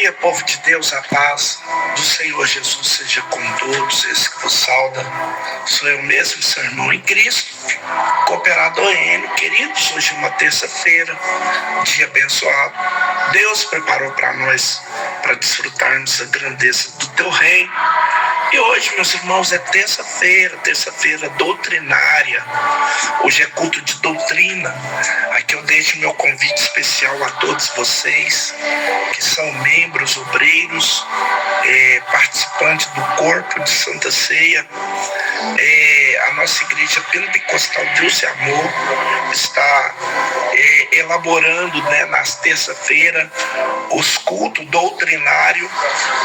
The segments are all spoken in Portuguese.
dia, povo de Deus, a paz do Senhor Jesus seja com todos. Esse que vos sauda sou eu mesmo, seu irmão em Cristo, cooperador Enio. Queridos, hoje é uma terça-feira, dia abençoado. Deus preparou para nós, para desfrutarmos da grandeza do teu reino. E hoje, meus irmãos, é terça-feira doutrinária. Hoje é culto de doutrina. Aqui eu deixo meu convite especial a todos vocês que são membros, obreiros, participantes do corpo de Santa Ceia. A nossa igreja pentecostal Deus e Amor está elaborando, nas terça-feiras os cultos doutrinários,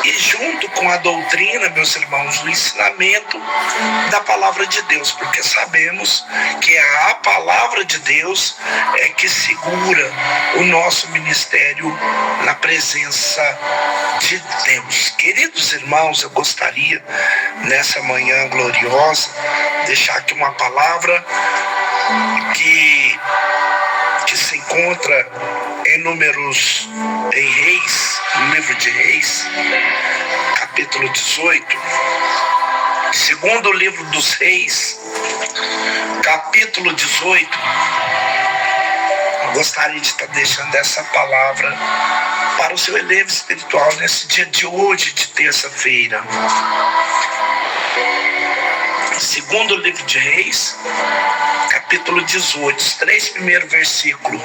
e junto com a doutrina, meus irmãos, o ensinamento da palavra de Deus, porque sabemos que é a palavra de Deus que segura o nosso ministério na presença de Deus. Queridos irmãos, eu gostaria nessa manhã gloriosa deixar aqui uma palavra que se encontra em Números, em Reis, no livro de Reis, capítulo 18, segundo livro dos Reis, capítulo 18. Eu gostaria de estar deixando essa palavra para o seu elevo espiritual nesse dia de hoje, de terça-feira. Segundo livro de Reis, capítulo 18, os 3 primeiros versículos.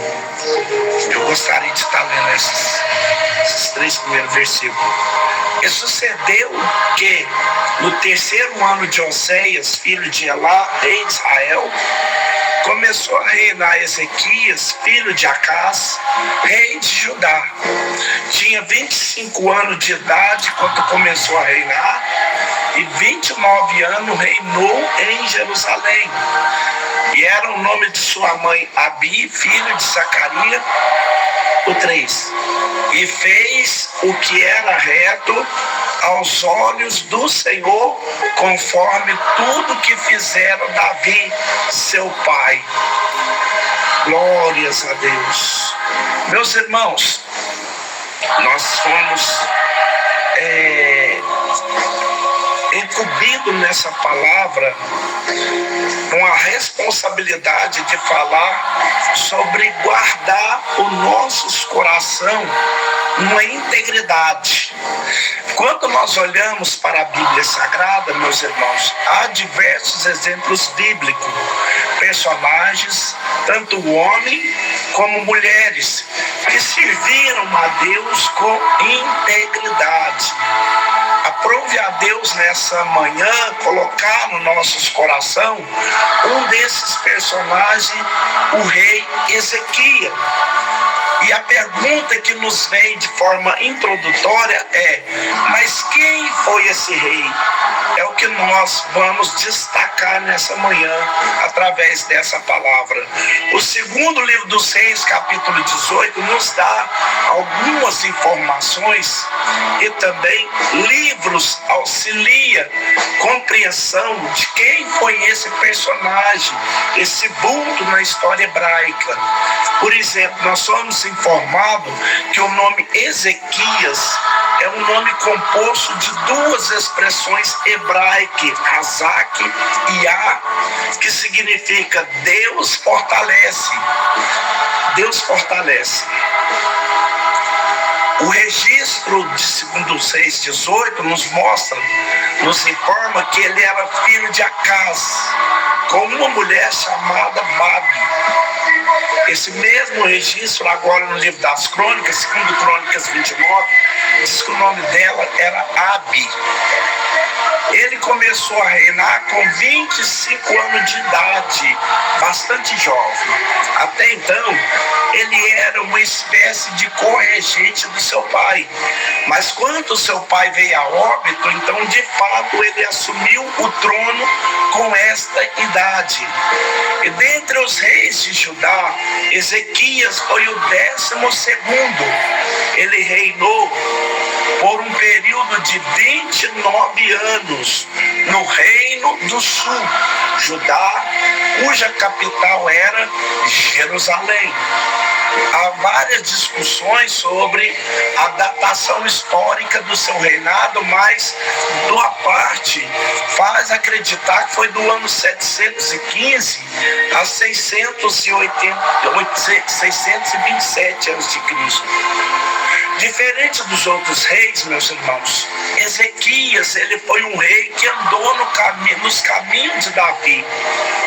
Eu gostaria de estar lendo esses 3 primeiros versículos. E sucedeu que no terceiro ano de Oséias, filho de Elá, rei de Israel, começou a reinar Ezequias, filho de Acás, rei de Judá. Tinha 25 anos de idade quando começou a reinar, e 29 anos reinou em Jerusalém. E era o nome de sua mãe Abi, filho de Zacarias, o 3. E fez o que era reto aos olhos do Senhor, conforme tudo que fizera Davi, seu pai. Glórias a Deus. Meus irmãos, nós fomos incumbidos nessa palavra com a responsabilidade de falar sobre guardar os nossos corações numa integridade. Quando nós olhamos para a Bíblia Sagrada, meus irmãos, há diversos exemplos bíblicos, personagens, tanto homens como mulheres, que serviram a Deus com integridade. Aprove a Deus nessa manhã colocar no nossos coração um desses personagens, o rei Ezequias. E a pergunta que nos vem de forma introdutória é: mas quem foi esse rei? É o que nós vamos destacar nessa manhã através dessa palavra. O segundo livro dos Reis, capítulo 18, nos dá algumas informações, e também livros auxilia compreensão de quem foi esse personagem, esse vulto na história hebraica. Por exemplo, nós somos informados que o nome Ezequias é um nome composto de duas expressões hebraicas, Razak e Yah, que significa Deus fortalece. Deus fortalece. O registro de 2 Reis 18 nos informa que ele era filho de Acás, com uma mulher chamada Babi. Esse mesmo registro, agora no livro das Crônicas, segundo Crônicas 29, diz que o nome dela era Abi. Ele começou a reinar com 25 anos de idade, bastante jovem. Até então, ele era uma espécie de corregente do seu pai. Mas quando seu pai veio a óbito, então de fato ele assumiu o trono com esta idade. E dentre os reis de Judá, Ezequias foi o 12º. Ele reinou por um período de 29 anos no Reino do Sul, Judá, cuja capital era Jerusalém. há várias discussões sobre a datação histórica do seu reinado, mas uma parte faz acreditar que foi do ano 715 a 627 a.C. Diferente dos outros reis, meus irmãos, Ezequias, ele foi um rei que andou nos caminhos de Davi.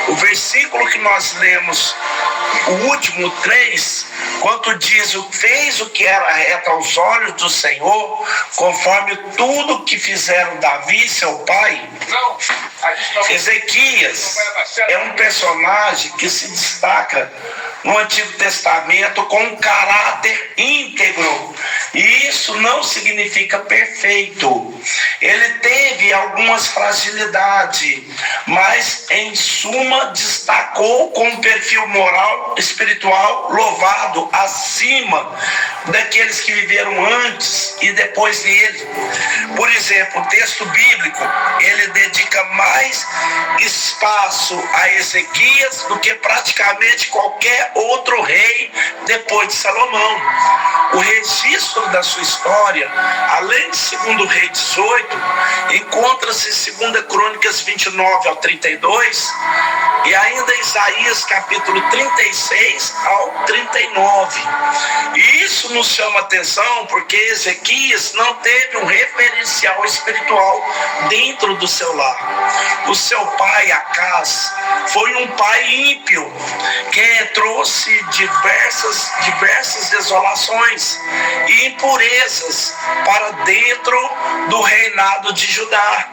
O versículo que nós lemos, o último 3, quanto diz, fez o que era reto aos olhos do Senhor, conforme tudo que fizeram Davi, seu pai. Ezequias é um personagem que se destaca no Antigo Testamento com um caráter íntegro. E isso não significa perfeito. Ele teve algumas fragilidades, mas em suma destacou com um perfil moral, espiritual louvado acima daqueles que viveram antes e depois dele. Por exemplo, o texto bíblico, ele dedica mais espaço a Ezequias do que praticamente qualquer outro rei depois de Salomão. O registro da sua história, além de 2 Reis 18, encontra-se em 2 Crônicas 29 ao 32 e ainda em Isaías capítulo 36 ao 39. E isso nos chama atenção porque Ezequias não teve um referencial espiritual dentro do seu lar. O seu pai, Acaz, foi um pai ímpio que trouxe diversas desolações e impurezas para dentro do reinado de Judá.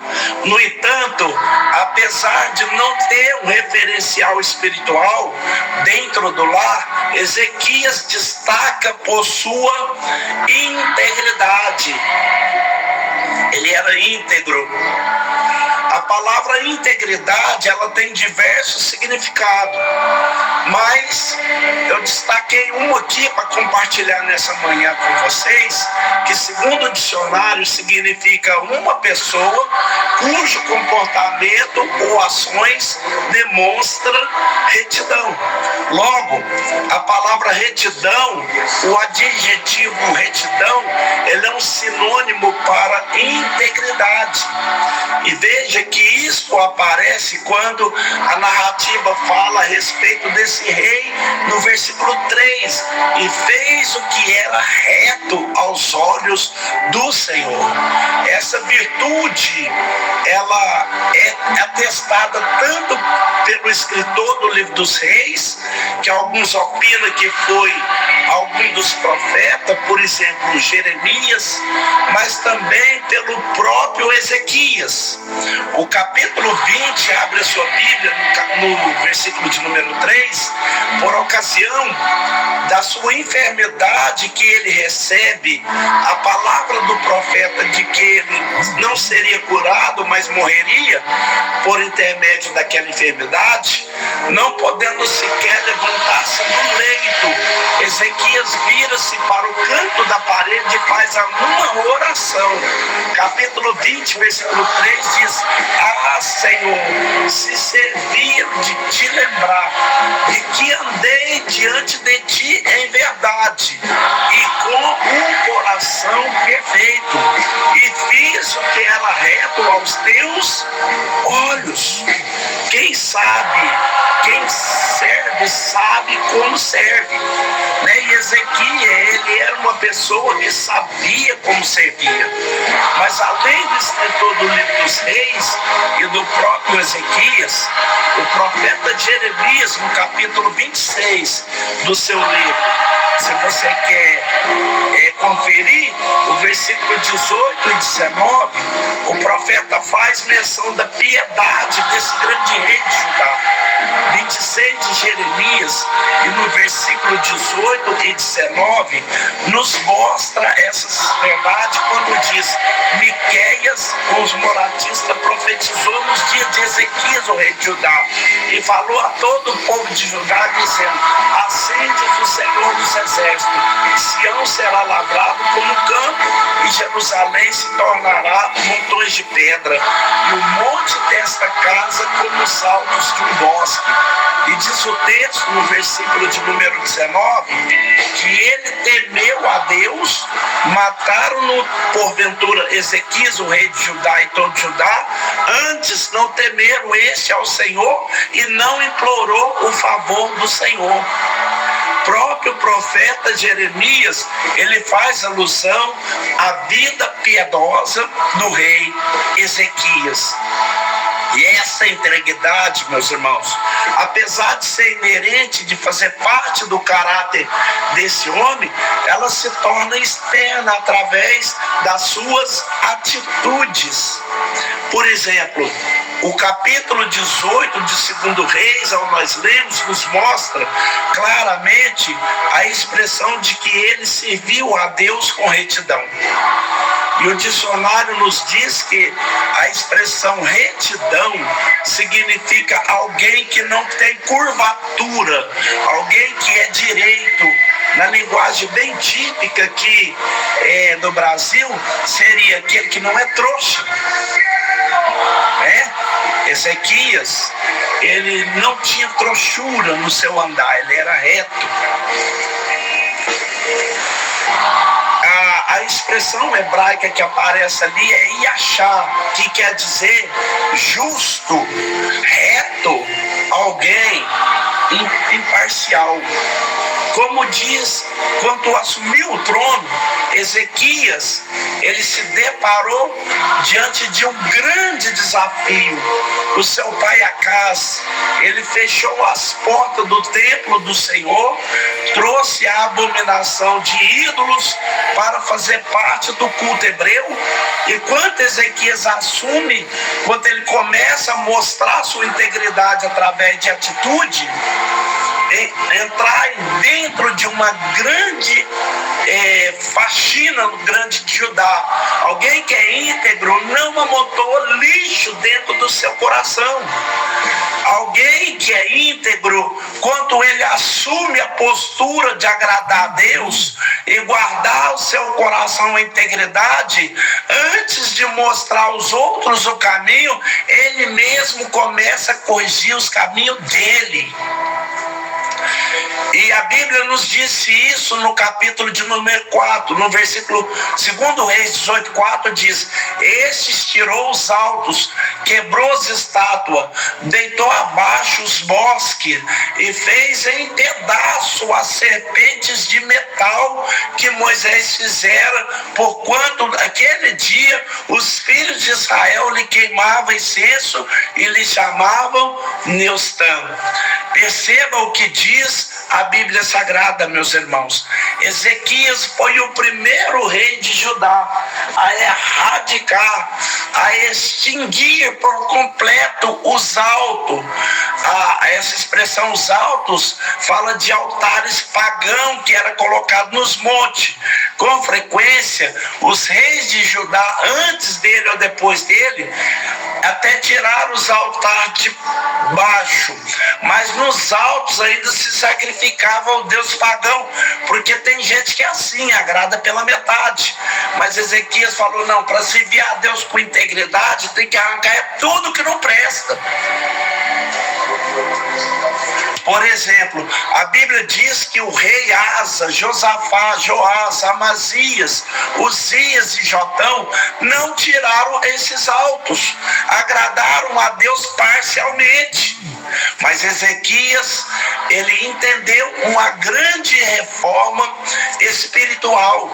No entanto, apesar de não ter um referencial espiritual dentro do lar, Ezequias destaca por sua integridade. Ele era íntegro. A palavra integridade, ela tem diversos significados, mas eu destaquei um aqui para compartilhar nessa manhã com vocês, que segundo o dicionário significa uma pessoa cujo comportamento ou ações demonstra retidão. Logo, a palavra retidão, o adjetivo retidão, ele é um sinônimo para integridade. E veja que isso aparece quando a narrativa fala a respeito desse rei no versículo 3, e fez o que era reto aos olhos do Senhor. Essa virtude, ela é atestada tanto pelo escritor do livro dos reis, que alguns opinam que foi algum dos profetas, por exemplo, Jeremias, mas também pelo próprio Ezequias. O capítulo 20, abre a sua Bíblia no versículo de número 3, por ocasião da sua enfermidade que ele recebe, a palavra do profeta de que ele não seria curado, mas morreria por intermédio daquela enfermidade, não podendo sequer levantar-se do leito, Ezequias vira-se para o canto da parede e faz uma oração. Capítulo 20, versículo 3 diz: Ah, Senhor, se servir de te lembrar de que andei diante de ti em verdade e com um coração perfeito, e fiz o que era reto aos teus olhos. Quem sabe, quem serve, sabe como serve. E Ezequias, ele era uma pessoa que sabia como servia. Mas além do escritor do livro dos reis e do próprio Ezequias, o profeta Jeremias, no capítulo 26 do seu livro, se você quer conferir, o versículo 18 e 19, o profeta faz menção da piedade desse grande rei de Judá. 26 de Jeremias, e no versículo 18 e 19, nos mostra essa verdade quando diz: Miqueias, os moratistas, profetizou nos dias de Ezequias, o rei de Judá, e falou a todo o povo de Judá, dizendo: Assim diz o Senhor dos exércitos, Sião será lavrado como campo, e Jerusalém Jerusalém se tornará montões de pedra, e o monte desta casa como os altos de um bosque. E diz o texto, no versículo de número 19, que ele temeu a Deus, mataram-no porventura Ezequias, o rei de Judá e todo Judá, antes não temeram este ao Senhor e não implorou o favor do Senhor. Próprio profeta Jeremias, ele faz alusão à vida piedosa do rei Ezequias. E essa integridade, meus irmãos, apesar de ser inerente, de fazer parte do caráter desse homem, ela se torna externa através das suas atitudes. Por exemplo, o capítulo 18 de 2 Reis, ao nós lemos, nos mostra claramente a expressão de que ele serviu a Deus com retidão. E o dicionário nos diz que a expressão retidão significa alguém que não tem curvatura, alguém que é direito. Na linguagem bem típica aqui do Brasil, seria aquele que não é trouxa. Ezequias, ele não tinha trouxura no seu andar, ele era reto. A expressão hebraica que aparece ali é Yashar, que quer dizer justo, reto, alguém imparcial. Como diz, quando assumiu o trono, Ezequias, ele se deparou diante de um grande desafio. O seu pai Acaz, ele fechou as portas do templo do Senhor, trouxe a abominação de ídolos para fazer parte do culto hebreu. E quando Ezequias assume, quando ele começa a mostrar sua integridade através de atitude, entrar dentro de uma grande faxina no grande Judá. Alguém que é íntegro não amontoa lixo dentro do seu coração. Alguém que é íntegro, quando ele assume a postura de agradar a Deus e guardar o seu coração em integridade, antes de mostrar aos outros o caminho, ele mesmo começa a corrigir os caminhos dele. E a Bíblia nos disse isso no capítulo de número 4, no versículo 2 Reis 18:4 diz: estes tirou os altos, quebrou as estátuas, deitou abaixo os bosques e fez em pedaço as serpentes de metal que Moisés fizera, porquanto naquele dia os filhos de Israel lhe queimavam incenso e lhe chamavam Neustã. Perceba o que diz a Bíblia Sagrada, meus irmãos. Ezequias foi o primeiro rei de Judá a erradicar, a extinguir por completo os altos. Essa expressão, os altos, fala de altares pagãos que era colocado nos montes. Com frequência, os reis de Judá, antes dele ou depois dele, até tiraram os altares de baixo, mas nos altos ainda se sacrificava ao Deus pagão, porque tem gente que é assim, agrada pela metade. Mas Ezequias falou, não, para servir a Deus com integridade, tem que arrancar tudo que não presta. Por exemplo, a Bíblia diz que o rei Asa, Josafá, Joás, Amazias, Uzias e Jotão não tiraram esses altos, agradaram a Deus parcialmente. Mas Ezequias, ele entendeu uma grande reforma espiritual,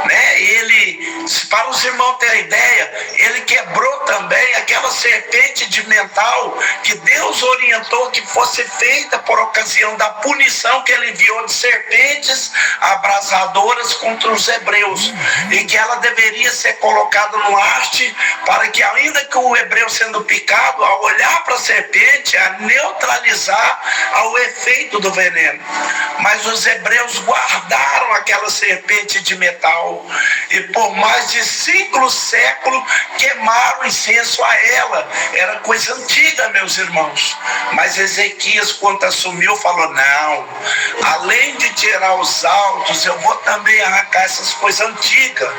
né? Ele, para os irmãos terem ideia, ele quebrou também aquela serpente de metal que Deus orientou que fosse feita por ocasião da punição que ele enviou de serpentes abrasadoras contra os hebreus, e que ela deveria ser colocada no haste para que, ainda que o hebreu sendo picado, ao olhar para a serpente, a neutralizar o efeito do veneno. Mas os hebreus guardaram aquela serpente de metal e por mais de 5 séculos queimaram incenso a ela. Era coisa antiga, meus irmãos. Mas Ezequias, quando assumiu, falou, não, além de tirar os altos, eu vou também arrancar essas coisas antigas.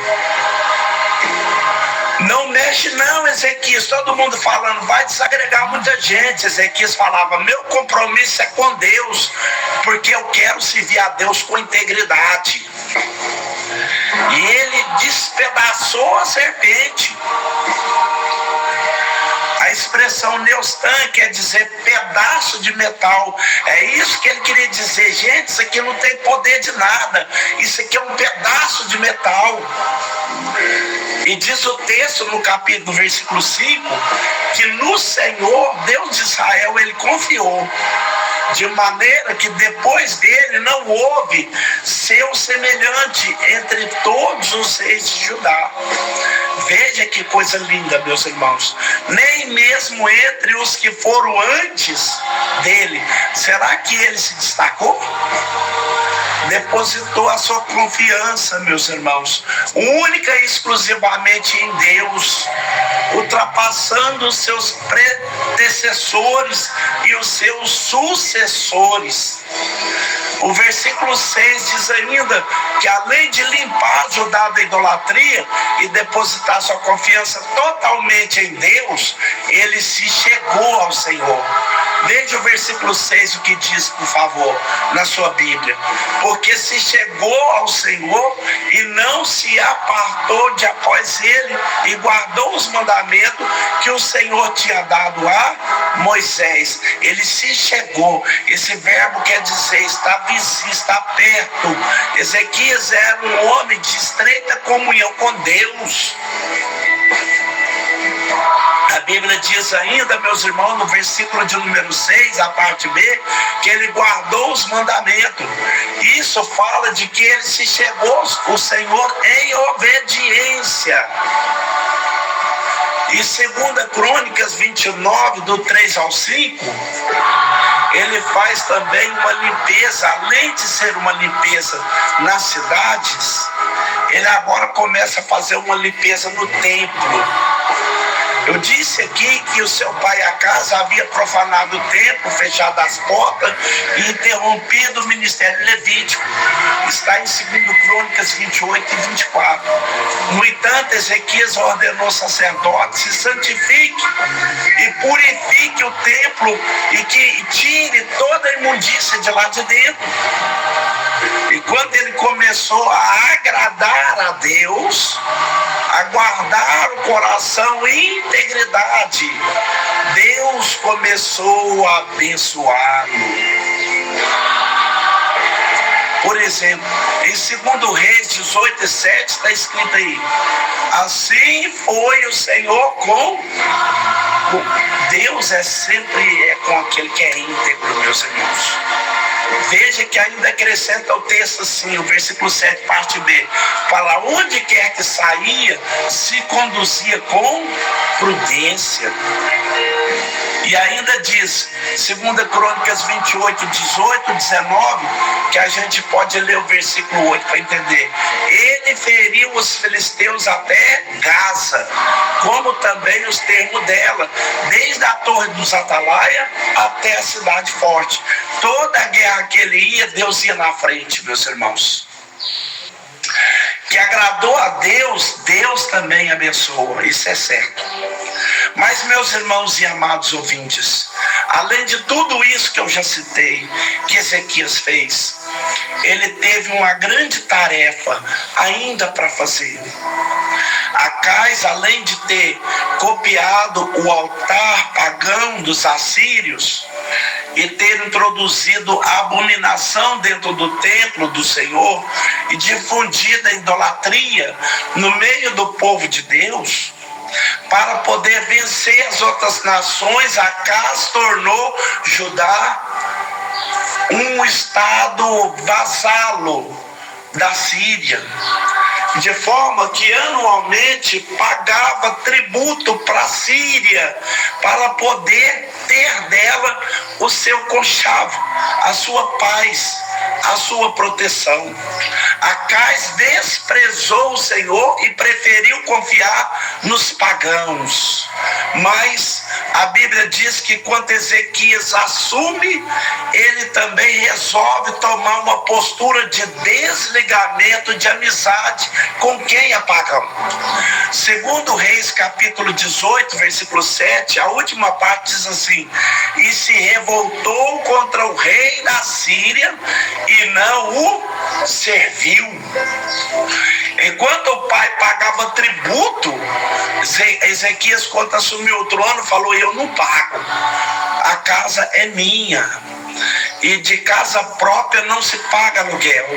Mexe não, Ezequias, todo mundo falando, vai desagregar muita gente. Ezequias falava, meu compromisso é com Deus, porque eu quero servir a Deus com integridade. E ele despedaçou a serpente. A expressão neustan quer dizer pedaço de metal. É isso que ele queria dizer. Gente, isso aqui não tem poder de nada. Isso aqui é um pedaço de metal. E diz o texto no capítulo, versículo 5, que no Senhor, Deus de Israel, ele confiou. De maneira que depois dele não houve seu semelhante entre todos os reis de Judá. Veja que coisa linda, meus irmãos. Nem mesmo entre os que foram antes dele. Será que ele se destacou? Depositou a sua confiança, meus irmãos, única e exclusivamente em Deus, ultrapassando os seus predecessores e os seus sucessores. O versículo 6 diz ainda que além de limpar Judá da idolatria e depositar sua confiança totalmente em Deus, ele se chegou ao Senhor. Veja o versículo 6, o que diz, por favor, na sua Bíblia. Porque se chegou ao Senhor e não se apartou de após ele e guardou os mandamentos que o Senhor tinha dado a Moisés. Ele se chegou. Esse verbo quer dizer está vizinho, está perto. Ezequias era um homem de estreita comunhão com Deus. A Bíblia diz ainda, meus irmãos, no versículo de número 6, a parte B, que ele guardou os mandamentos. Isso fala de que ele se chegou ao Senhor em obediência. E 2 Crônicas 29, do 3 ao 5, ele faz também uma limpeza, além de ser uma limpeza nas cidades, ele agora começa a fazer uma limpeza no templo. Eu disse aqui que o seu pai Acas havia profanado o templo, fechado as portas e interrompido o ministério levítico. Está em 2 Crônicas 28 e 24. No entanto, Ezequias ordenou aos sacerdotes: se santifique e purifique o templo e que tire toda a imundícia de lá de dentro. E quando ele começou a agradar a Deus, a guardar o coração em integridade, Deus começou a abençoá-lo. Por exemplo, em 2 Reis 18 e 7 está escrito aí: assim foi o Senhor com Deus, sempre com aquele que é íntegro, meus irmãos. Veja que ainda acrescenta o texto assim, o versículo 7, parte B, fala: onde quer que saía, se conduzia com prudência. E ainda diz, 2 Crônicas 28, 18, 19, que a gente pode ler o versículo 8 para entender. Ele feriu os filisteus até Gaza, como também os termos dela, desde a torre dos Atalaia até a cidade forte. Toda a guerra que ele ia, Deus ia na frente, meus irmãos. Que agradou a Deus, Deus também abençoa, isso é certo. Mas, meus irmãos e amados ouvintes, além de tudo isso que eu já citei, que Ezequias fez, ele teve uma grande tarefa ainda para fazer. Acais, além de ter copiado o altar pagão dos assírios e ter introduzido a abominação dentro do templo do Senhor e difundido a idolatria no meio do povo de Deus, para poder vencer as outras nações, Acas tornou Judá um estado vassalo da Síria, de forma que anualmente pagava tributo para a Síria, para poder ter dela o seu conchavo, a sua paz, a sua proteção. Acais desprezou o Senhor e preferiu confiar nos pagãos. Mas a Bíblia diz que quando Ezequias assume, ele também resolve tomar uma postura de desligamento, de amizade com quem é pagão. Segundo Reis, capítulo 18, versículo 7, a última parte diz assim: e se revoltou contra o rei da Síria e não o serviu. Enquanto o pai pagava tributo, Ezequias, quando assumiu o trono, falou: eu não pago, a casa é minha, e de casa própria não se paga aluguel.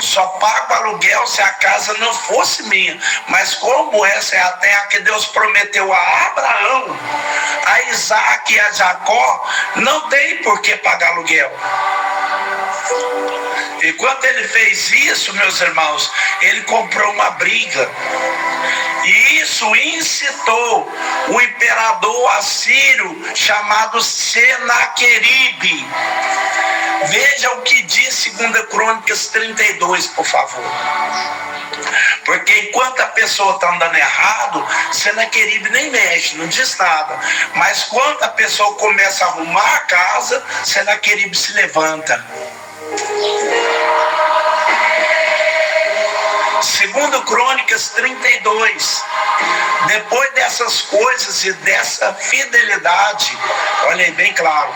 Só pago aluguel se a casa não fosse minha. Mas como essa é a terra que Deus prometeu a Abraão, a Isaac e a Jacó, não tem por que pagar aluguel. E quando ele fez isso, meus irmãos, ele comprou uma briga. E isso incitou o imperador assírio chamado Senaqueribe. Veja o que diz 2 Crônicas 32, por favor. Porque enquanto a pessoa está andando errado, Senaqueribe nem mexe, não diz nada. Mas quando a pessoa começa a arrumar a casa, Senaqueribe se levanta. 2 Crônicas 32. Depois dessas coisas e dessa fidelidade, olha aí bem claro,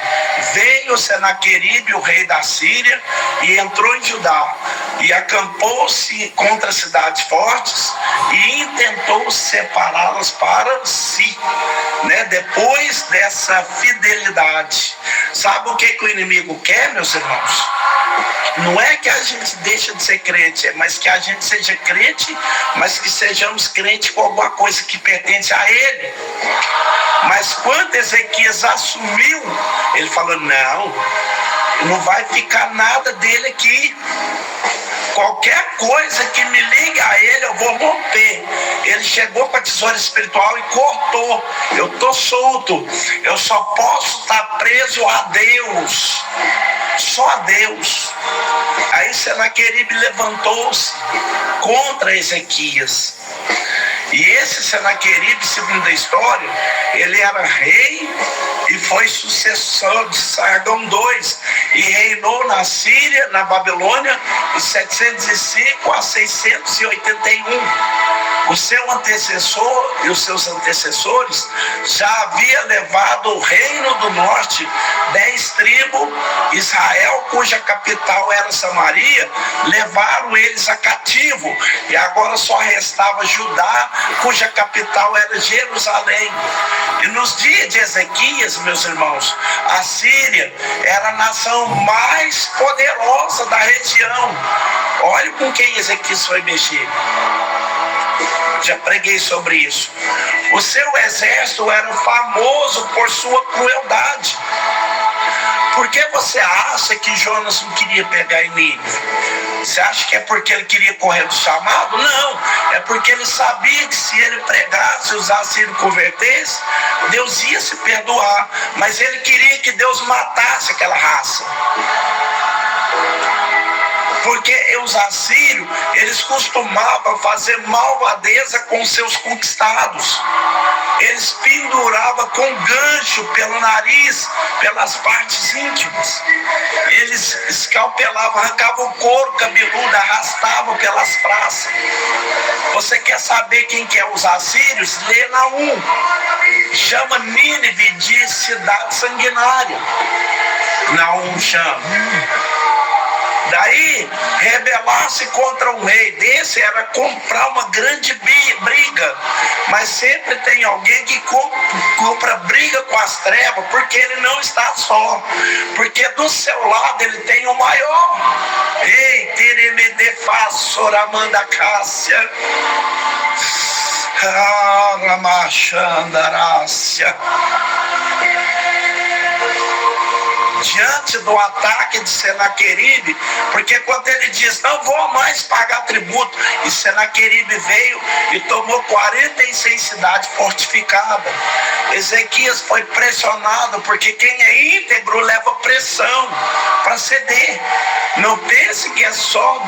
veio Senaqueribe, o rei da Síria, e entrou em Judá, e acampou-se contra cidades fortes, e intentou separá-las para si, depois dessa fidelidade. Sabe o que o inimigo quer, meus irmãos? Não é que a gente deixe de ser crente, mas que a gente seja crente, mas que sejamos crentes com alguma coisa que pertence a ele. Mas quando Ezequias assumiu, ele falou: não vai ficar nada dele aqui. Qualquer coisa que me ligue a ele, eu vou romper. Ele chegou com a tesoura espiritual e cortou. Eu estou solto. Eu só posso estar preso a Deus. Só a Deus. Aí Senaqueribe levantou-se contra Ezequias. E esse Senaqueribe, segundo a história, ele era rei e foi sucessor de Sargão II e reinou na Síria, na Babilônia, de 705 a 681. O seu antecessor e os seus antecessores já havia levado o reino do norte, 10 tribos, Israel, cuja capital era Samaria, levaram eles a cativo, e agora só restava Judá, cuja capital era Jerusalém. E nos dias de Ezequias, meus irmãos, a Síria era a nação mais poderosa da região. Olha com quem Ezequias foi mexer. Já preguei sobre isso. O seu exército era famoso por sua crueldade. Por que você acha que Jonas não queria pegar Nínive? Você acha que é porque ele queria correr do chamado? Não, é porque ele sabia que se ele pregasse e os assírios convertessem, Deus ia se perdoar. Mas ele queria que Deus matasse aquela raça. Porque os assírios, eles costumavam fazer malvadeza com seus conquistados. Eles penduravam com gancho pelo nariz, pelas partes íntimas. Eles escalpelavam, arrancavam o couro cabeludo, arrastavam pelas praças. Você quer saber quem que é os assírios? Lê Naum. Chama Nínive de cidade sanguinária. Naum chama. Daí, rebelar-se contra um rei desse era comprar uma grande briga. Mas sempre tem alguém que compra briga com as trevas, porque ele não está só. Porque do seu lado ele tem o maior. Ei, Tiremede Soramanda Cássia. Ramachandarácia. Diante do ataque de Senaqueribe, porque quando ele diz: não vou mais pagar tributo, e Senaqueribe veio e tomou 46 cidades fortificadas. Ezequias foi pressionado, porque quem é íntegro leva pressão para ceder. Não pense que é só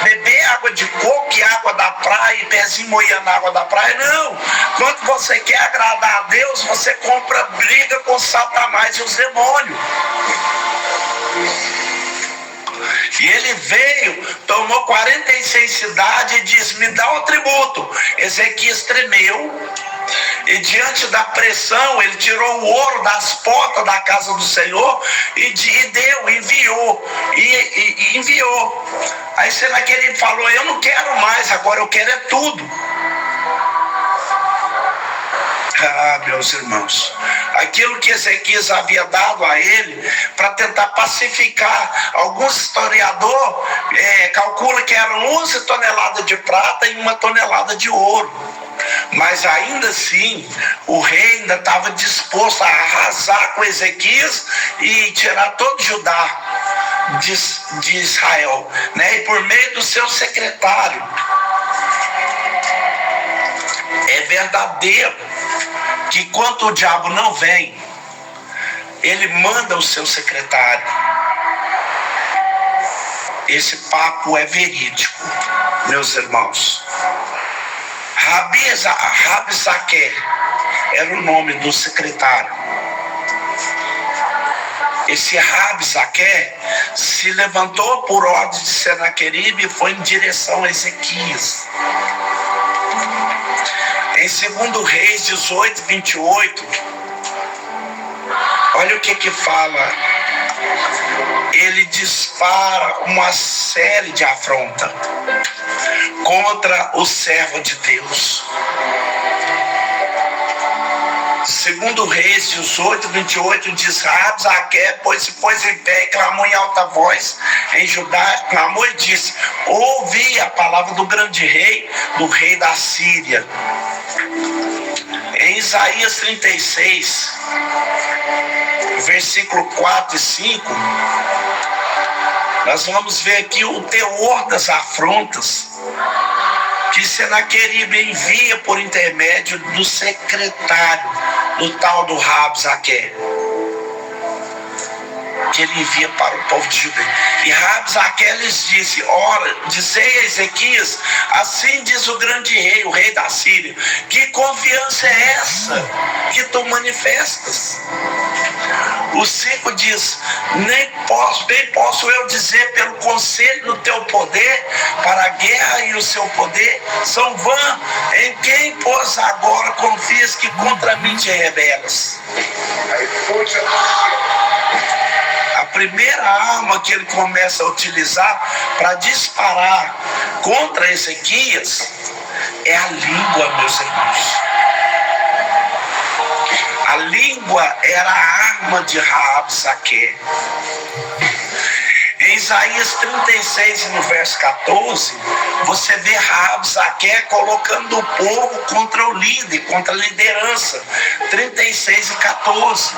beber água de coco e água da praia e pezinho molhando água da praia. Não, quando você quer agradar a Deus, você compra briga com Satanás e os demônios. E ele veio, tomou 46 cidades e disse: me dá o tributo. Ezequias tremeu, e diante da pressão, ele tirou o ouro das portas da casa do Senhor e deu, enviou. Aí Senaqueribe falou: eu não quero mais, agora eu quero é tudo. Ah, meus irmãos, aquilo que Ezequias havia dado a ele para tentar pacificar, alguns historiadores calculam que eram 11 toneladas de prata e 1 tonelada de ouro. Mas ainda assim, o rei ainda estava disposto a arrasar com Ezequias e tirar todo Judá de Israel, né? E por meio do seu secretário. É verdadeiro que quando o diabo não vem, ele manda o seu secretário. Esse papo é verídico, meus irmãos. Rabsaque era o nome do secretário. Esse Rabsaque se levantou por ordem de Senaqueribe e foi em direção a Ezequias. Em 2 Reis 18, 28, olha o que fala. Ele dispara uma série de afrontas contra o servo de Deus. 2 Reis 18, 28 diz: Rabsaque, pois se pôs em pé e clamou em alta voz em Judá, clamou e disse: ouvi a palavra do grande rei, do rei da Síria. Em Isaías 36, versículo 4 e 5, nós vamos ver aqui o teor das afrontas que Senaqueribe envia por intermédio do secretário do tal do Rabsaque, que ele envia para o povo de Judá. E Rabsaque lhes disse: ora, dizei a Ezequias, assim diz o grande rei, o rei da Síria, que confiança é essa que tu manifestas? O 5 diz: nem posso eu dizer pelo conselho do teu poder, para a guerra e o seu poder são vã, em quem, pois, agora confias que contra mim te rebelas? A primeira arma que ele começa a utilizar para disparar contra Ezequias é a língua, meus irmãos. A língua era a arma de Rabsaque. Em Isaías 36, no verso 14, você vê Rabsaque colocando o povo contra o líder, contra a liderança. 36 e 14.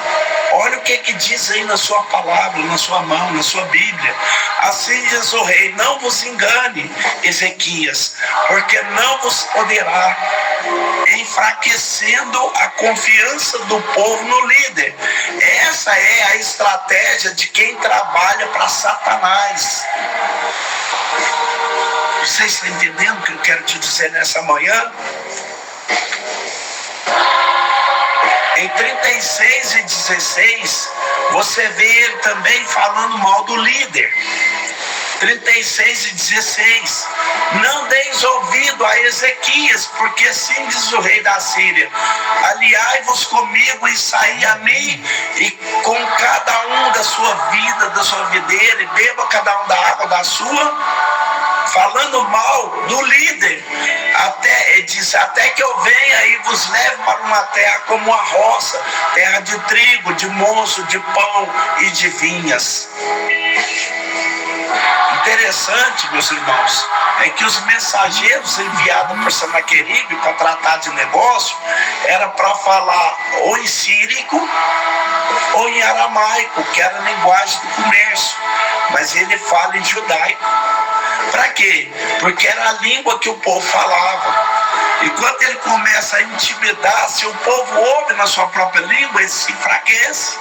Olha o que diz aí na sua palavra, na sua mão, na sua Bíblia. Assim diz o rei: não vos engane, Ezequias, porque não vos poderá, enfraquecendo a confiança do povo no líder. Essa é a estratégia de quem trabalha para Satanás. Você está entendendo o que eu quero te dizer nessa manhã? Em 36 e 16, você vê ele também falando mal do líder. 36 e 16. Não deis ouvido a Ezequias, porque assim diz o rei da Síria: aliai-vos comigo e saí a mim, e com cada um da sua vida, da sua videira, e beba cada um da água da sua. Falando mal do líder, até que eu venha e vos leve para uma terra como a roça, terra de trigo, de moço, de pão e de vinhas. Interessante, meus irmãos, é que os mensageiros enviados por Senaqueribe para tratar de negócio era para falar ou em sírico ou em aramaico, que era a linguagem do comércio, mas ele fala em judaico. Para quê? Porque era a língua que o povo falava. E quando ele começa a intimidar, se o povo ouve na sua própria língua, ele se enfraquece.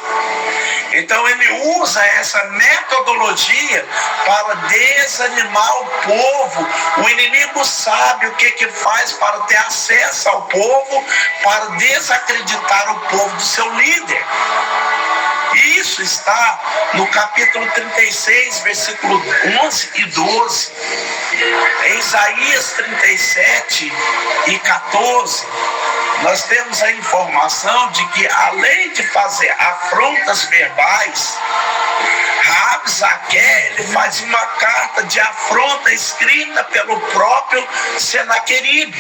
Então ele usa essa metodologia para desanimar o povo. O inimigo sabe o que faz para ter acesso ao povo, para desacreditar o povo do seu líder. E isso está no capítulo 36, versículo 11 e 12. Em Isaías 37 e 14, nós temos a informação de que, além de fazer afrontas verbais, Rabsaque, ele faz uma carta de afronta escrita pelo próprio Senaqueribe.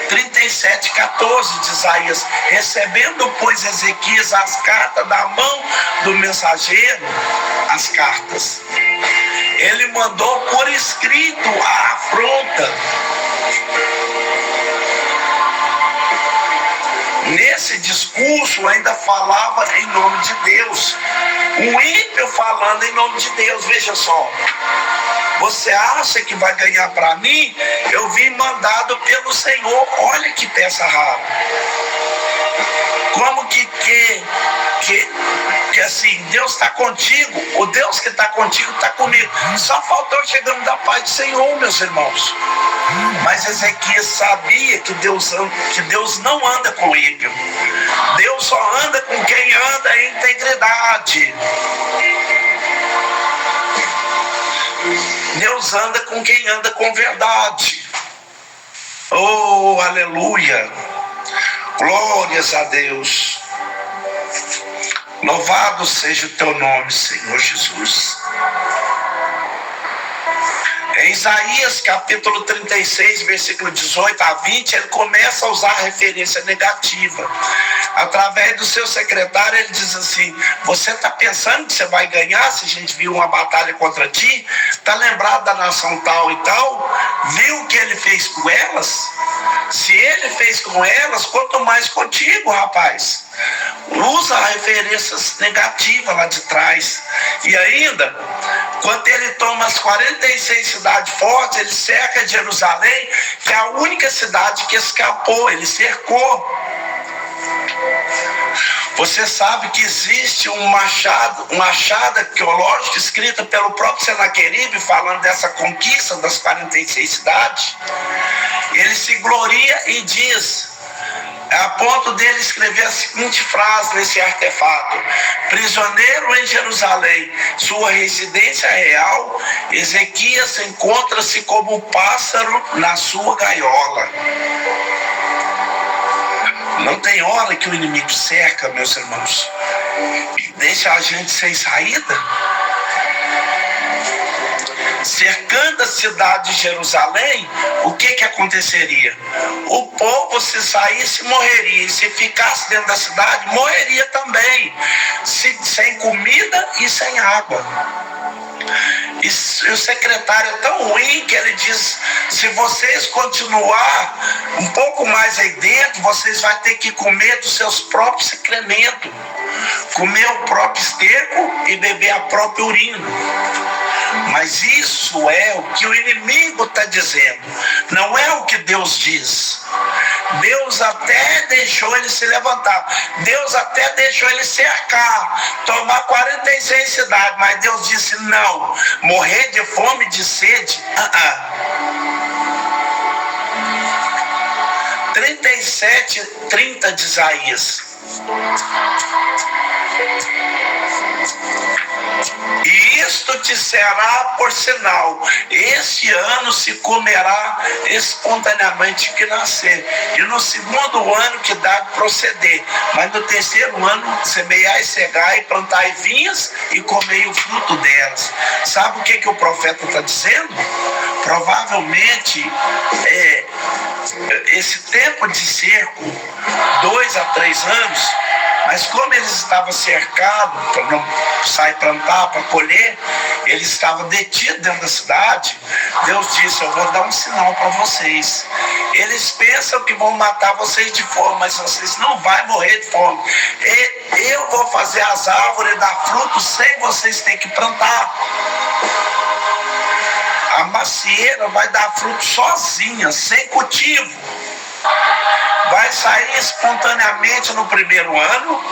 37:14 de Isaías. Recebendo, pois, Ezequias as cartas da mão do mensageiro, as cartas, ele mandou por escrito a afronta. Nesse discurso ainda falava em nome de Deus. O ímpio falando em nome de Deus. Veja só. Você acha que vai ganhar para mim? Eu vim mandado pelo Senhor. Olha que peça rara. Como que assim, Deus está contigo. O Deus que está contigo está comigo. Só faltou chegando da paz do Senhor, meus irmãos. Mas Ezequias sabia que Deus não anda com o ímpio. Deus só anda com quem anda em integridade. Deus anda com quem anda com verdade. Oh, aleluia. Glórias a Deus. Louvado seja o teu nome, Senhor Jesus. Em Isaías capítulo 36, versículo 18 a 20, ele começa a usar a referência negativa. Através do seu secretário, ele diz assim: você está pensando que você vai ganhar se a gente viu uma batalha contra ti? Está lembrado da nação tal e tal? Viu o que ele fez com elas? Se ele fez com elas, quanto mais contigo, rapaz. Usa referências negativas lá de trás. E ainda, quando ele toma as 46 cidades fortes, ele cerca Jerusalém, que é a única cidade que escapou, ele cercou. Você sabe que existe um achado arqueológico escrito pelo próprio Senaqueribe, falando dessa conquista das 46 cidades. Ele se gloria e diz, a ponto dele escrever a seguinte frase nesse artefato: prisioneiro em Jerusalém, sua residência real, Ezequias encontra-se como um pássaro na sua gaiola. Não tem hora que o inimigo cerca, meus irmãos, deixa a gente sem saída. Cercando a cidade de Jerusalém, o que aconteceria? O povo, se saísse, morreria. E se ficasse dentro da cidade, morreria também. Sem comida e sem água. E o secretário é tão ruim que ele diz: se vocês continuar um pouco mais aí dentro, vocês vão ter que comer dos seus próprios excrementos, comer o próprio esterco e beber a própria urina. Mas isso é o que o inimigo está dizendo, não é o que Deus diz. Deus até deixou ele se levantar, Deus até deixou ele cercar, tomar 46 cidades, mas Deus disse não, morrer de fome e de sede, 37:30 de Isaías. E isto te será por sinal: este ano se comerá espontaneamente que nascer, e no segundo ano que dá de proceder, mas no terceiro ano semeai, cegai, plantai vinhas e comei o fruto delas. Sabe o que o profeta está dizendo? Provavelmente esse tempo de cerco, 2 a 3 anos, mas como eles estavam cercados para não sair plantar, para colher, eles estavam detidos dentro da cidade. Deus disse: eu vou dar um sinal para vocês. Eles pensam que vão matar vocês de fome, mas vocês não vão morrer de fome. Eu vou fazer as árvores dar frutos sem vocês terem que plantar. A macieira vai dar fruto sozinha, sem cultivo. Vai sair espontaneamente no primeiro ano.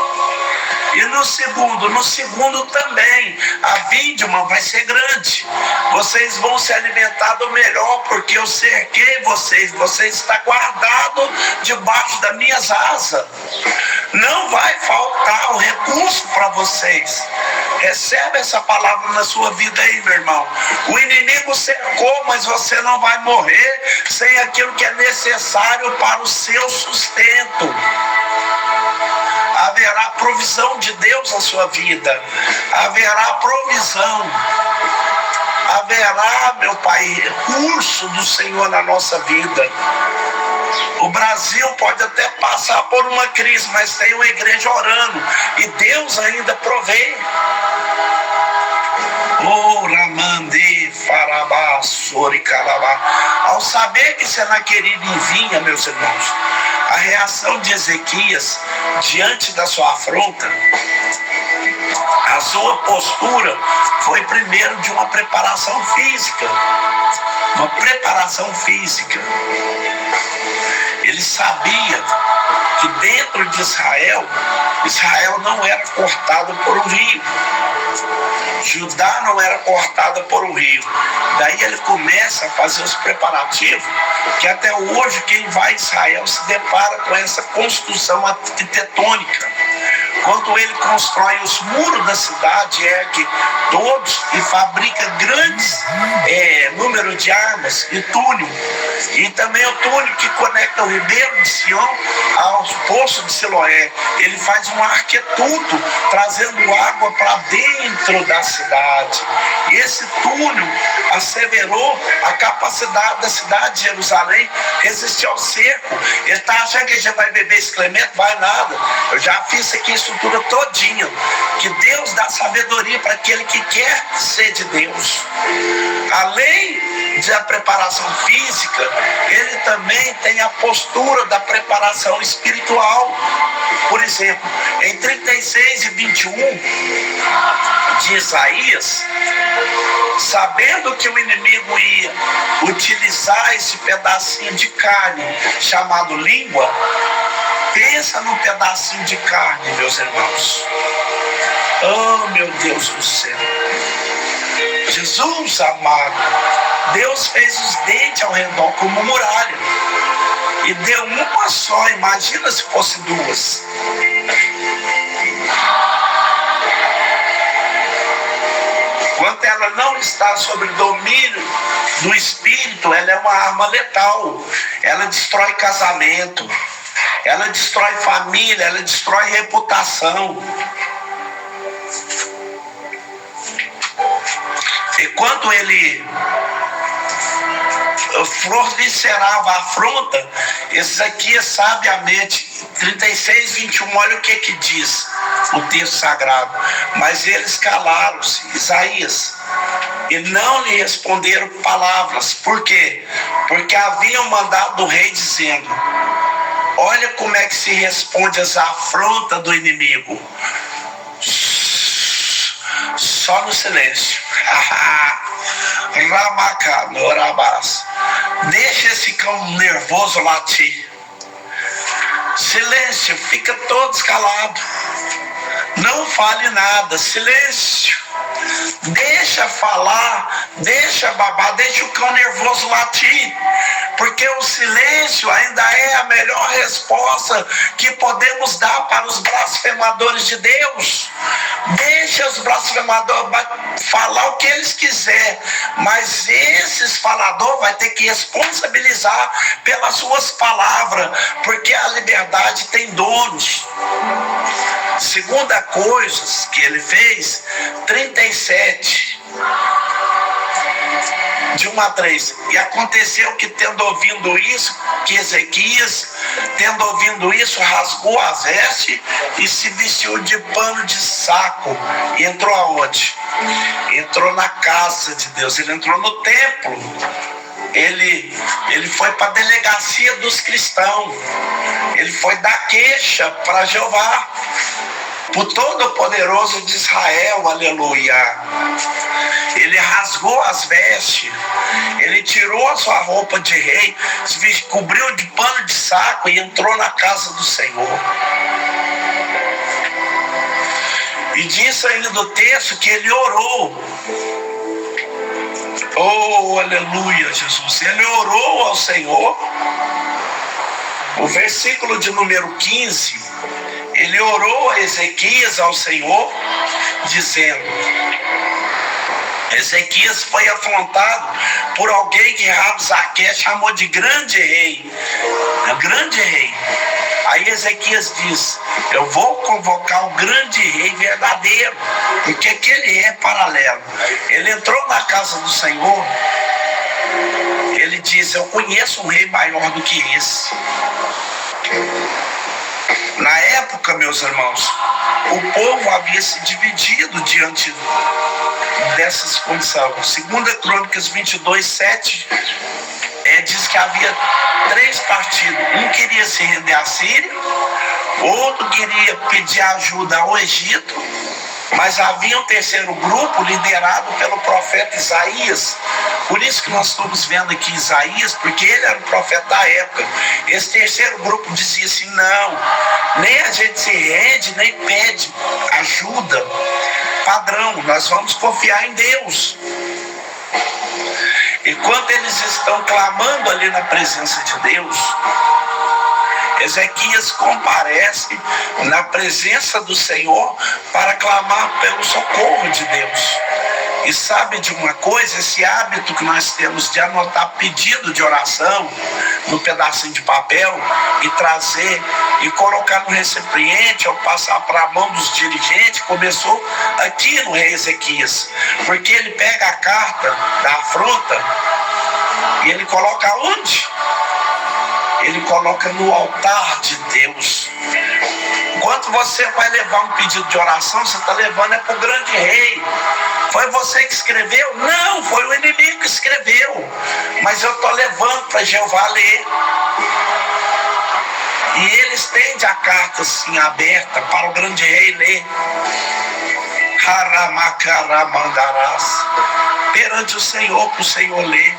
E no segundo também, a vindima vai ser grande. Vocês vão se alimentar do melhor, porque eu cerquei vocês. Você está guardado debaixo das minhas asas. Não vai faltar o recurso para vocês. Recebe essa palavra na sua vida aí, meu irmão. O inimigo cercou, mas você não vai morrer sem aquilo que é necessário para o seu sustento. Haverá provisão de Deus na sua vida. Haverá provisão. Haverá, meu Pai, recurso do Senhor na nossa vida. O Brasil pode até passar por uma crise, mas tem uma igreja orando. E Deus ainda provê. Ao saber que Senaqueribe vinha, meus irmãos, a reação de Ezequias diante da sua afronta, a sua postura foi primeiro de uma preparação física. Uma preparação física. Ele sabia que dentro de Israel não era cortado por um rio. Judá não era cortada por um rio. Daí ele começa a fazer os preparativos, que até hoje quem vai a Israel se depara com essa construção arquitetônica. Quando ele constrói os muros da cidade, ergue todos e fabrica grandes número de armas e túnel. E também o túnel que conecta o ribeiro de Sião aos poços de Siloé. Ele faz um arquetudo trazendo água para dentro da cidade. E esse túnel asseverou a capacidade da cidade de Jerusalém resistir ao cerco. Ele está achando que a gente vai beber excremento? Vai nada. Eu já fiz aqui a estrutura todinha. Que Deus dá sabedoria para aquele que quer ser de Deus. Além da preparação física, ele também tem a postura da preparação espiritual. Por exemplo, em 36 e 21 de Isaías, sabendo que o inimigo ia utilizar esse pedacinho de carne chamado língua, pensa num pedacinho de carne, meus irmãos. Oh, meu Deus do céu. Jesus amado, Deus fez os dentes ao redor como muralha e deu uma só. Imagina se fosse duas. Quando ela não está sob domínio do espírito, ela é uma arma letal. Ela destrói casamento, ela destrói família, ela destrói reputação. E quando ele proliferava a afronta, Ezequias sabiamente, 36, 21, olha o que diz o texto sagrado. Mas eles calaram-se, Isaías, e não lhe responderam palavras. Por quê? Porque haviam mandado do rei dizendo: olha como é que se responde às afrontas do inimigo. Só no silêncio. Deixa esse cão nervoso latir. Silêncio, fica todos calados. Não fale nada, silêncio. Deixa falar, deixa babar, deixa o cão nervoso latir. Porque o silêncio ainda é a melhor resposta que podemos dar para os blasfemadores de Deus. Deixa os blasfemadores falar o que eles quiserem, mas esses faladores vão ter que responsabilizar pelas suas palavras, porque a liberdade tem donos. Segunda coisa que ele fez, 37, de 1 a 3. E aconteceu que, tendo ouvido isso, que Ezequias, tendo ouvido isso, rasgou as vestes e se vestiu de pano de saco. E entrou aonde? Entrou na casa de Deus, ele entrou no templo. Ele foi para a delegacia dos cristãos. Ele foi dar queixa para Jeová. o Todo-Poderoso de Israel, aleluia. Ele rasgou as vestes, ele tirou a sua roupa de rei, se cobriu de pano de saco e entrou na casa do Senhor. E diz ainda o texto que ele orou. Oh, aleluia, Jesus. Ele orou ao Senhor. O versículo de número 15, ele orou a Ezequias ao Senhor, dizendo: Ezequias foi afrontado por alguém que Rabsaque chamou de grande rei. Grande rei. Aí Ezequias diz: eu vou convocar o grande rei verdadeiro, porque aquele rei é paralelo. Ele entrou na casa do Senhor, ele diz: eu conheço um rei maior do que esse. Na época, meus irmãos, o povo havia se dividido diante dessas condições. 2 Crônicas 22, 7 diz que havia 3 partidos. Um queria se render à Síria, outro queria pedir ajuda ao Egito, mas havia um terceiro grupo liderado pelo profeta Isaías. Por isso que nós estamos vendo aqui Isaías, porque ele era o profeta da época. Esse terceiro grupo dizia assim: não, nem a gente se rende, nem pede ajuda. Padrão, nós vamos confiar em Deus. E quando eles estão clamando ali na presença de Deus, Ezequias comparece na presença do Senhor para clamar pelo socorro de Deus. E sabe de uma coisa? Esse hábito que nós temos de anotar pedido de oração no pedacinho de papel e trazer e colocar no recipiente ou passar para a mão dos dirigentes, começou aqui no rei Ezequias. Porque ele pega a carta da afronta e ele coloca onde? Ele coloca no altar de Deus. Enquanto você vai levar um pedido de oração, você está levando para o grande rei. Foi você que escreveu? Não, foi o inimigo que escreveu. Mas eu estou levando para Jeová ler. E ele estende a carta assim aberta para o grande rei ler. Haramacaramandarás. Perante o Senhor, para o Senhor ler.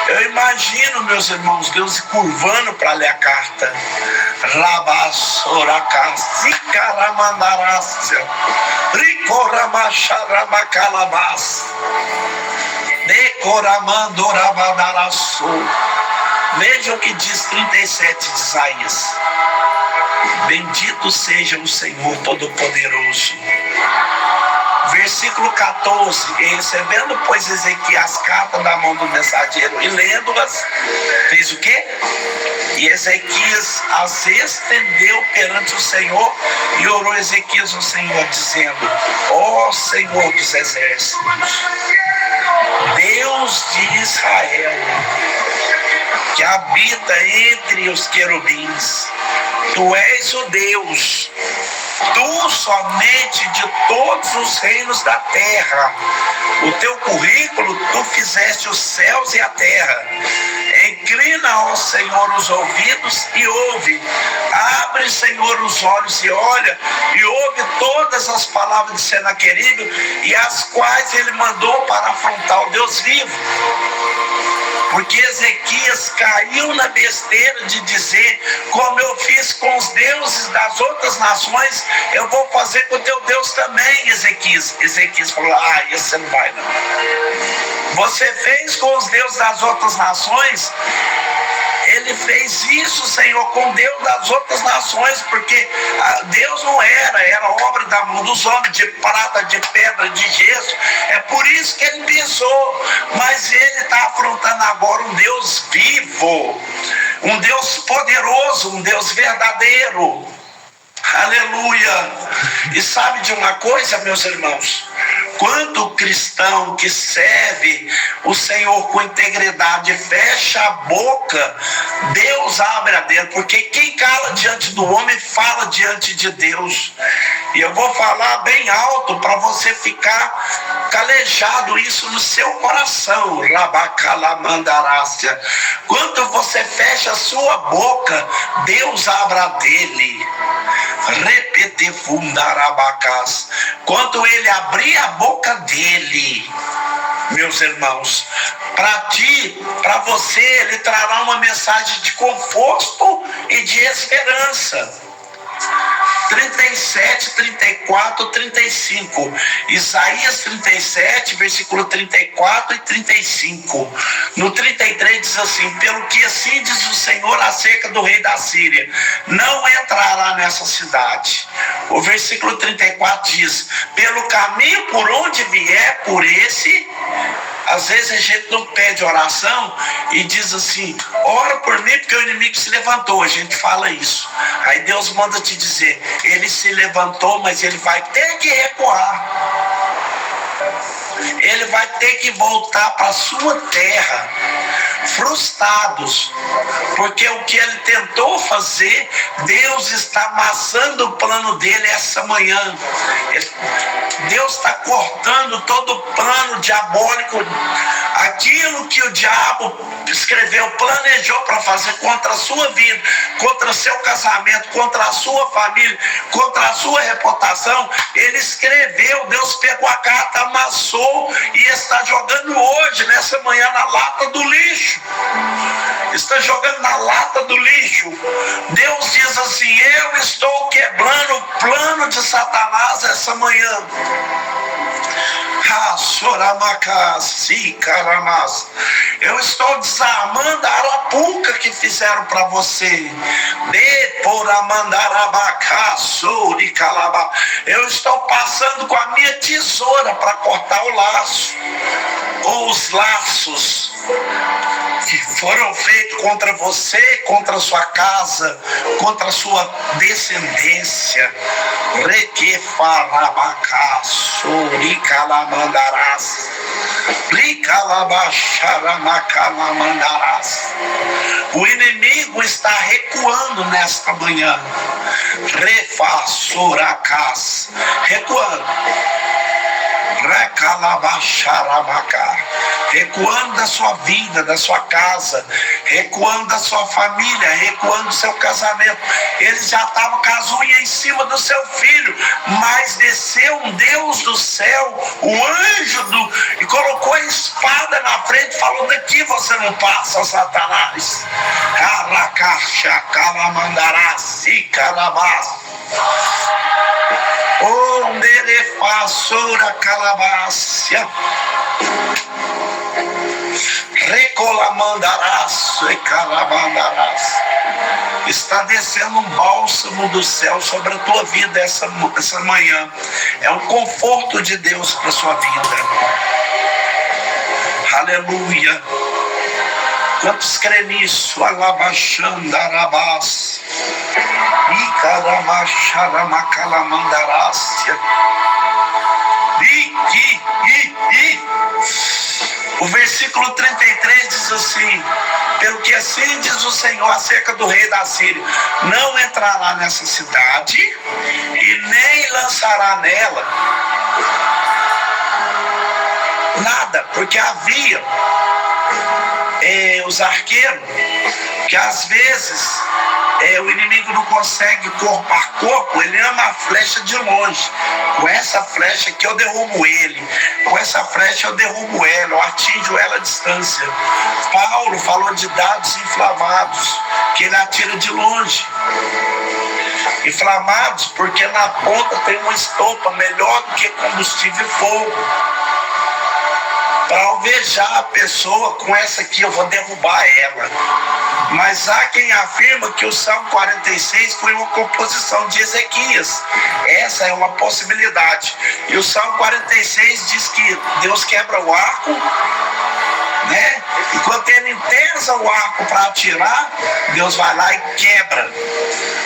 Eu imagino, meus irmãos, Deus curvando para ler a carta. Rabassoracas, Icaramandarás, Ricoramacharamacalamás, Decoramandorabadaraçô. Veja o que diz 37 de Isaías: bendito seja o Senhor Todo-Poderoso. Versículo 14: e recebendo, pois, Ezequias as cartas da mão do mensageiro e lendo-as, fez o quê? E Ezequias as estendeu perante o Senhor, e orou Ezequias ao Senhor, dizendo: ó Senhor dos exércitos, Deus de Israel, que habita entre os querubins, tu és o Deus, tu somente de todos os reinos da terra. O teu currículo, tu fizeste os céus e a terra. Inclina ao Senhor os ouvidos e ouve. Abre, Senhor, os olhos e olha, e ouve todas as palavras de Senaqueribe, e as quais ele mandou para afrontar o Deus vivo. Porque Ezequias caiu na besteira de dizer: como eu fiz com os deuses das outras nações, eu vou fazer com o teu Deus também, Ezequias. Ezequias falou: esse você não vai não. Você fez com os deuses das outras nações. Ele fez isso, Senhor, com Deus das outras nações, porque Deus não era obra da mão dos homens, de prata, de pedra, de gesso. É por isso que ele pensou. Mas ele está afrontando agora um Deus vivo, um Deus poderoso, um Deus verdadeiro. Aleluia! E sabe de uma coisa, meus irmãos? Quando o cristão que serve o Senhor com integridade fecha a boca, Deus abre a dele, porque quem cala diante do homem fala diante de Deus. E eu vou falar bem alto para você ficar calejado isso no seu coração. Rabacalamandarácia. Quando você fecha a sua boca, Deus abra dele. Repetefundarabacás. Quando ele abrir a boca dele, meus irmãos, para ti, para você, ele trará uma mensagem de conforto e de esperança. 37, 34, 35. Isaías 37, versículo 34 e 35. No 33 diz assim: pelo que assim diz o Senhor acerca do rei da Síria, não entrará nessa cidade. O versículo 34 diz: pelo caminho por onde vier, por esse. Às vezes a gente não pede oração e diz assim: ora por mim porque o inimigo se levantou. A gente fala isso. Aí Deus manda te dizer: ele se levantou, mas ele vai ter que recuar. Ele vai ter que voltar para a sua terra, frustrados, porque o que ele tentou fazer, Deus está amassando o plano dele essa manhã. Deus está cortando todo o plano diabólico, aquilo que o diabo escreveu, planejou para fazer contra a sua vida, contra o seu casamento, contra a sua família, contra a sua reputação. Ele escreveu, Deus pegou a carta, amassou e está jogando hoje, nessa manhã, na lata do lixo. Está jogando na lata do lixo. Deus diz assim: eu estou quebrando o plano de Satanás essa manhã. Eu estou desarmando a arapuca que fizeram para você. Eu estou passando com a minha tesoura para cortar o laço, ou os laços que foram feitos contra você, contra a sua casa, contra a sua descendência. O inimigo está recuando nesta manhã. Recuando. Recuando da sua vida, da sua casa, recuando da sua família, recuando do seu casamento. Eles já estavam com as unhas em cima do seu filho, mas desceu um Deus do céu, o anjo e colocou a espada na frente, falou: daqui você não passa, Satanás. Onderefassora calabácia. Recolamandarás e calamandarás. Está descendo um bálsamo do céu sobre a tua vida essa manhã. É um conforto de Deus para a sua vida. Aleluia. Quantos creem nisso? Alabaxandarabás. Icarabaxaramacalamandarácia. O versículo 33 diz assim: pelo que assim diz o Senhor acerca do rei da Síria, não entrará nessa cidade e nem lançará nela nada, porque havia os arqueiros, que às vezes o inimigo não consegue corpo a corpo, ele ama a flecha de longe. Com essa flecha aqui eu derrubo ele, com essa flecha eu derrubo ela, eu atinjo ela à distância. Paulo falou de dados inflamados, que ele atira de longe. Inflamados porque na ponta tem uma estopa melhor do que combustível e fogo. Para alvejar a pessoa, com essa aqui eu vou derrubar ela. Mas há quem afirma que o Salmo 46 foi uma composição de Ezequias. Essa é uma possibilidade. E o Salmo 46 diz que Deus quebra o arco, né? Enquanto ele entesa o arco para atirar, Deus vai lá e quebra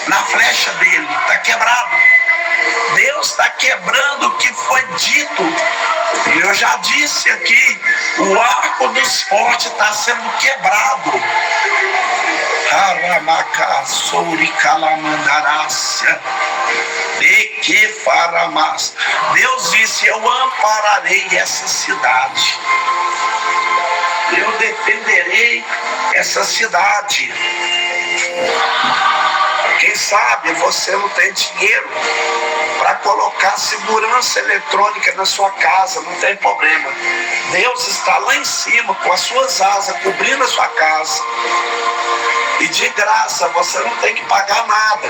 na flecha dele. Está quebrado. Deus está quebrando o que foi dito. E eu já disse aqui, o arco dos fortes está sendo quebrado. Haramaka Souri Calamandarácia. De que faramas. Deus disse: eu ampararei essa cidade. Eu defenderei essa cidade. Quem sabe você não tem dinheiro para colocar segurança eletrônica na sua casa, não tem problema. Deus está lá em cima com as suas asas cobrindo a sua casa. E de graça, você não tem que pagar nada.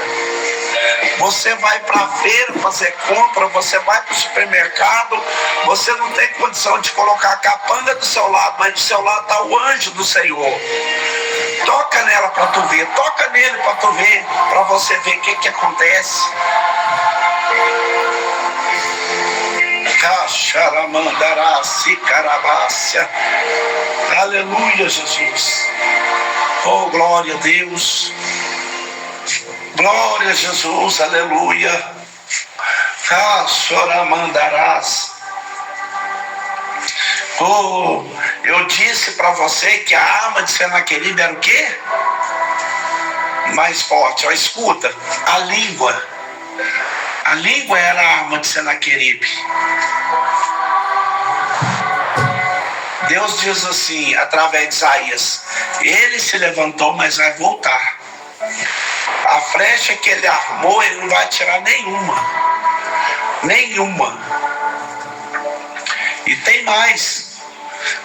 Você vai para a feira fazer compra, você vai para o supermercado, você não tem condição de colocar a capanga do seu lado, mas do seu lado está o anjo do Senhor. Toca nela para tu ver, toca nele para tu ver, para você ver o que acontece. Aleluia, Jesus. Oh, glória a Deus. Glória a Jesus, aleluia. Choramandarás. Oh, eu disse para você que a arma de Senaqueribe era o quê? Mais forte, ó, escuta, a língua. A língua era a arma de Senaqueribe. Deus diz assim, através de Isaías: ele se levantou, mas vai voltar. A flecha que ele armou, ele não vai tirar nenhuma. Nenhuma. E tem mais.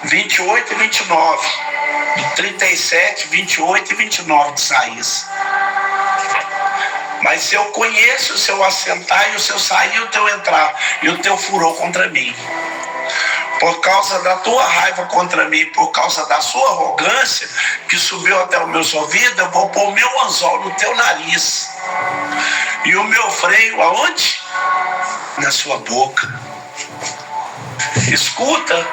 28 e 29. 37, 28 e 29 de Isaías. Mas eu conheço o seu assentar e o seu sair e o teu entrar, e o teu furor contra mim. Por causa da tua raiva contra mim, por causa da sua arrogância, que subiu até os meus ouvidos, eu vou pôr o meu anzol no teu nariz. E o meu freio aonde? Na sua boca. Escuta,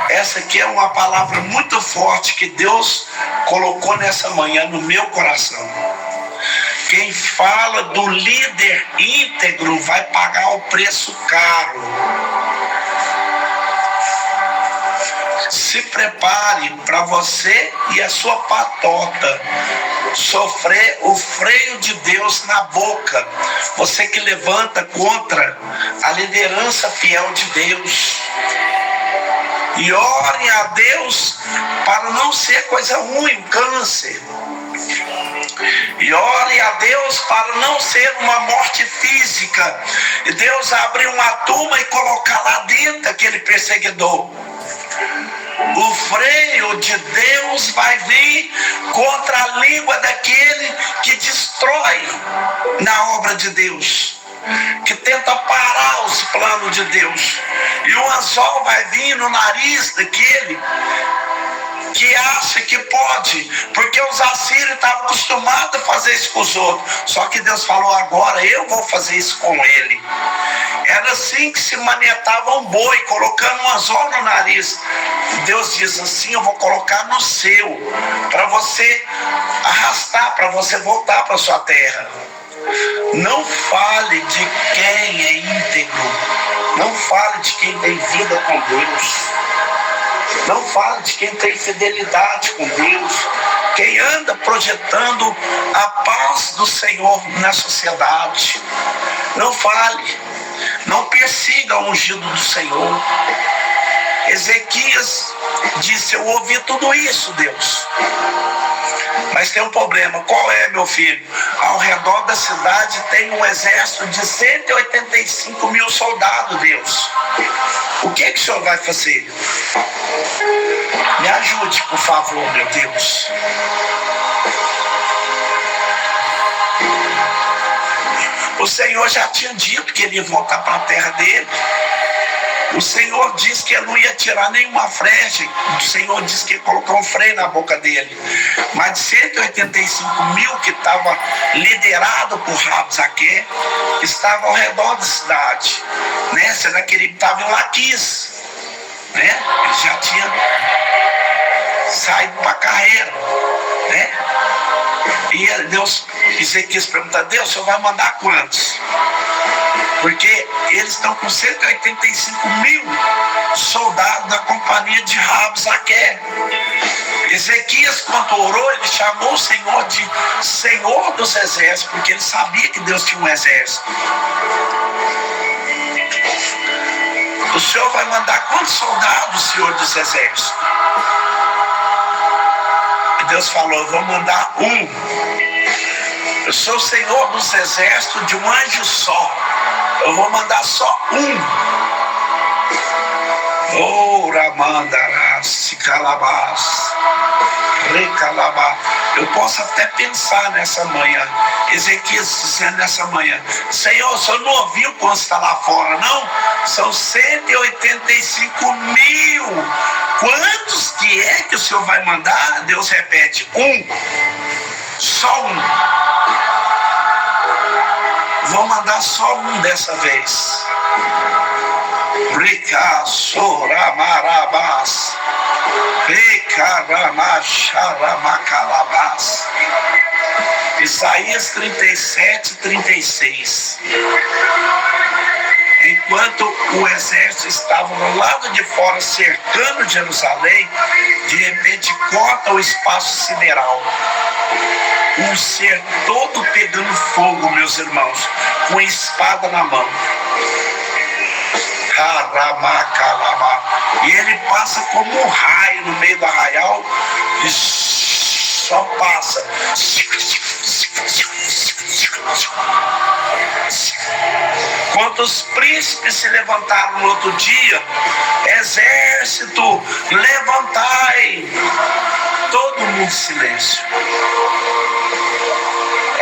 essa aqui é uma palavra muito forte que Deus colocou nessa manhã no meu coração. Quem fala do líder íntegro vai pagar o preço caro. Se prepare para você e a sua patota sofrer o freio de Deus na boca. Você que levanta contra a liderança fiel de Deus. E ore a Deus para não ser coisa ruim, câncer. E ore a Deus para não ser uma morte física. E Deus abrir uma turma e colocar lá dentro aquele perseguidor. O freio de Deus vai vir contra a língua daquele que destrói na obra de Deus, que tenta parar os planos de Deus. E o anzol vai vir no nariz daquele que acha que pode, porque os assírios estavam acostumados a fazer isso com os outros. Só que Deus falou: agora eu vou fazer isso com ele. Era assim que se manietava um boi, colocando um anzol no nariz. Deus diz assim: eu vou colocar no seu, para você arrastar, para você voltar para sua terra. Não fale de quem é íntegro, não fale de quem tem vida com Deus, não fale de quem tem fidelidade com Deus, quem anda projetando a paz do Senhor na sociedade. Não fale, não persiga o ungido do Senhor. Ezequias disse: eu ouvi tudo isso, Deus. Mas tem um problema. Qual é, meu filho? Ao redor da cidade tem um exército de 185 mil soldados, Deus. O que o Senhor vai fazer? Me ajude, por favor, meu Deus. O Senhor já tinha dito que ele ia voltar para a terra dele. O Senhor disse que ele não ia tirar nenhuma flecha. O Senhor disse que ia colocar um freio na boca dele. Mas de 185 mil que estava liderado por Rabzaque, estava ao redor da cidade. Né? Senaqueribe estava em Laquis. Né? Ele já tinha saído para a carreira. Né? E Deus, Ezequias pergunta: Deus, o Senhor vai mandar quantos? Porque eles estão com 185 mil soldados da companhia de Rabsaque. Ezequias, quando orou, ele chamou o Senhor de Senhor dos Exércitos, porque ele sabia que Deus tinha um exército. O Senhor vai mandar quantos soldados, Senhor dos Exércitos? E Deus falou: eu vou mandar um. Eu sou o Senhor dos Exércitos de um anjo só. Eu vou mandar só um. Ramandarás, calabás, recalabá. Eu posso até pensar nessa manhã, Ezequias dizendo nessa manhã: Senhor, o Senhor não ouviu quando está lá fora, não? São 185 mil. Quantos que é que o Senhor vai mandar? Deus repete: um. Só um. Vou mandar só um dessa vez. Bricaçoramarabás, Recaramacharamacarabás. Isaías 37, 36. Enquanto o exército estava no lado de fora cercando Jerusalém, de repente corta o espaço sideral. Um ser todo pegando fogo, meus irmãos, com espada na mão. E ele passa como um raio no meio do arraial e só passa. Quando os príncipes se levantaram no outro dia: exército, levantai! Todo mundo em silêncio.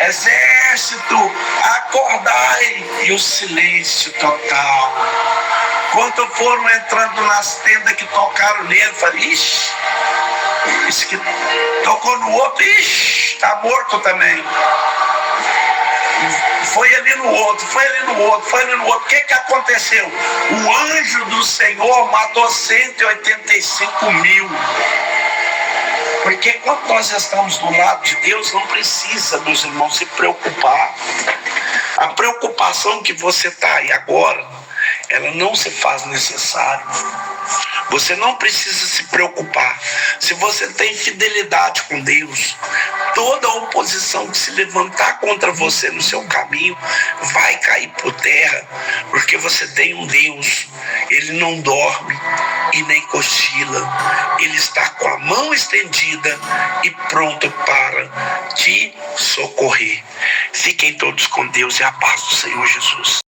Exército, acordai! E o silêncio total. Quando foram entrando nas tendas que tocaram nele, falei: ixi, esse que tocou no outro, ixi, está morto também. Foi ali no outro, foi ali no outro, foi ali no outro. O que aconteceu? O anjo do Senhor matou 185 mil. Porque quando nós estamos do lado de Deus, não precisa, meus irmãos, se preocupar. A preocupação que você está aí agora, ela não se faz necessária. Você não precisa se preocupar. Se você tem fidelidade com Deus, toda oposição que se levantar contra você no seu caminho vai cair por terra, porque você tem um Deus. Ele não dorme e nem cochila. Ele está com a mão estendida e pronto para te socorrer. Fiquem todos com Deus e a paz do Senhor Jesus.